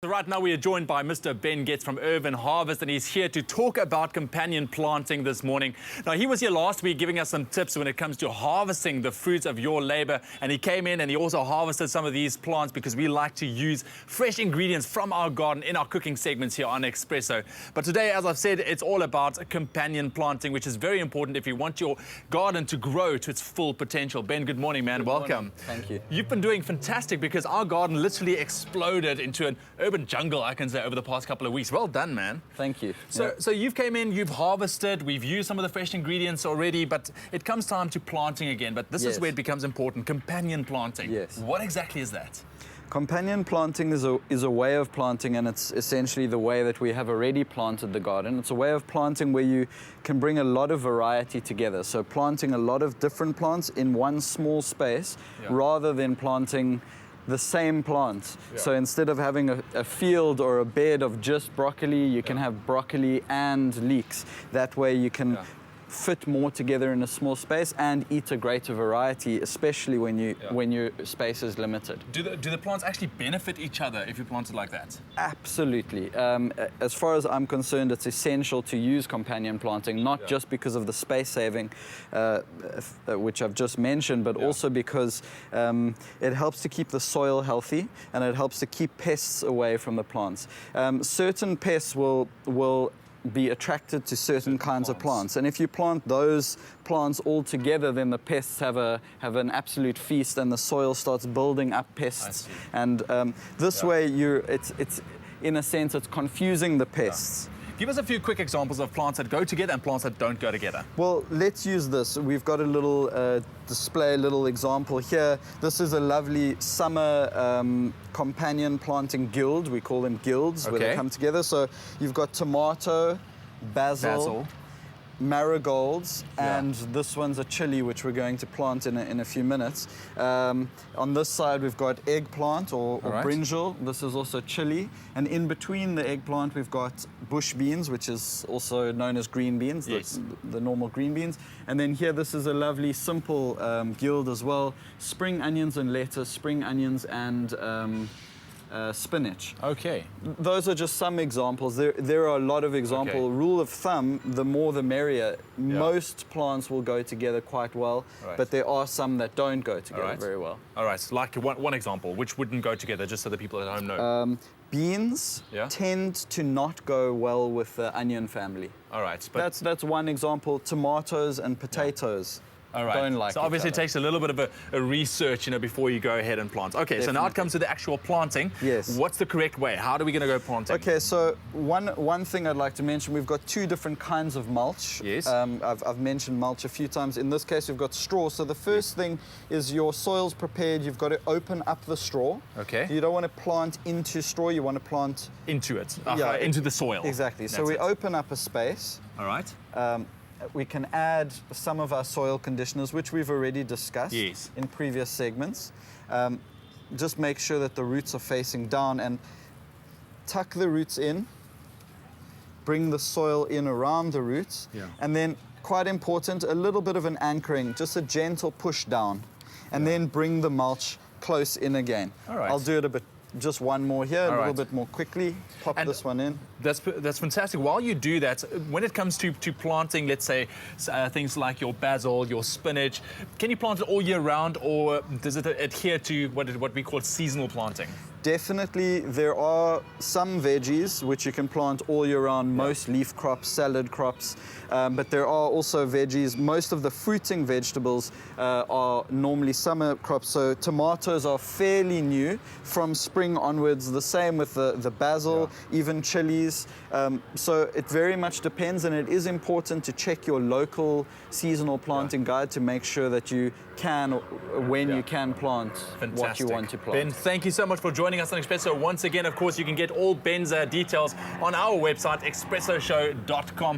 Right now we are joined by Mr. Ben Getz from Urban Harvest, and he's here to talk about companion planting this morning. Now, he was here last week giving us some tips when it comes to harvesting the fruits of your labor, and he came in and he also harvested some of these plants because we like to use fresh ingredients from our garden in our cooking segments here on Expresso. But today, as I've said, it's all about companion planting, which is very important if you want your garden to grow to its full potential. Ben, good morning, man. Welcome. Morning. Thank you. You've been doing fantastic because our garden literally exploded into an urban jungle, I can say, over the past couple of weeks. Well done, man. Thank you. So you've came in, you've harvested, we've used some of the fresh ingredients already, but it comes time to planting again. But this is where it becomes important, companion planting. Yes. What exactly is that? Companion planting is a way of planting, and it's essentially the way that we have already planted the garden. It's a way of planting where you can bring a lot of variety together. So planting a lot of different plants in one small space rather than planting the same plant. So instead of having a field or a bed of just broccoli, you can have broccoli and leeks. That way you can fit more together in a small space and eat a greater variety, especially when your space is limited. Do the plants actually benefit each other if you plant it like that? Absolutely. As far as I'm concerned, it's essential to use companion planting, not just because of the space saving, which I've just mentioned, but also because it helps to keep the soil healthy and it helps to keep pests away from the plants. Certain pests will be attracted to certain kinds of plants, and if you plant those plants all together, then the pests have an absolute feast, and the soil starts building up pests. And this way, it's in a sense, it's confusing the pests. Give us a few quick examples of plants that go together and plants that don't go together. Well, let's use this. We've got a little display, a little example here. This is a lovely summer companion planting guild. We call them guilds where they come together. So you've got tomato, basil. Marigolds, and this one's a chili, which we're going to plant in a few minutes. On this side, we've got eggplant or brinjal. This is also chili. And in between the eggplant, we've got bush beans, which is also known as green beans, the normal green beans. And then here, this is a lovely, simple guild as well. Spring onions and lettuce, spring onions and spinach. Okay. Those are just some examples. There are a lot of examples. Rule of thumb, the more the merrier. Most plants will go together quite well, but there are some that don't go together very well. All right, so like one example, which wouldn't go together, just so the people at home know. Beans tend to not go well with the onion family. All right. But that's one example. Tomatoes and potatoes. All right. Don't like so obviously it takes a little bit of a research, before you go ahead and plant. Okay, so now it comes to the actual planting. Yes. What's the correct way? How are we going to go planting? Okay, so one thing I'd like to mention, we've got two different kinds of mulch. Yes. I've mentioned mulch a few times. In this case, we've got straw. So the first thing is your soil's prepared. You've got to open up the straw. Okay. You don't want to plant into straw. You want to plant into it. Into the soil. Exactly. So we open up a space. All right. We can add some of our soil conditioners, which we've already discussed in previous segments. Just make sure that the roots are facing down and tuck the roots in. Bring the soil in around the roots. And then, quite important, a little bit of an anchoring, just a gentle push down. And then bring the mulch close in again. All right. I'll do it just one more here, a little bit more quickly. Pop this one in. That's fantastic. While you do that, when it comes to planting, let's say, things like your basil, your spinach, can you plant it all year round, or does it adhere to what we call seasonal planting? Definitely, there are some veggies which you can plant all year round, most leaf crops, salad crops, but there are also veggies. Most of the fruiting vegetables are normally summer crops, so tomatoes are fairly new from spring onwards, the same with the basil, even chilies. So it very much depends, and it is important to check your local seasonal planting guide to make sure that you can, when you can plant what you want to plant. Ben, thank you so much for joining us on Expresso. Once again, of course, you can get all Ben's details on our website, expressoshow.com.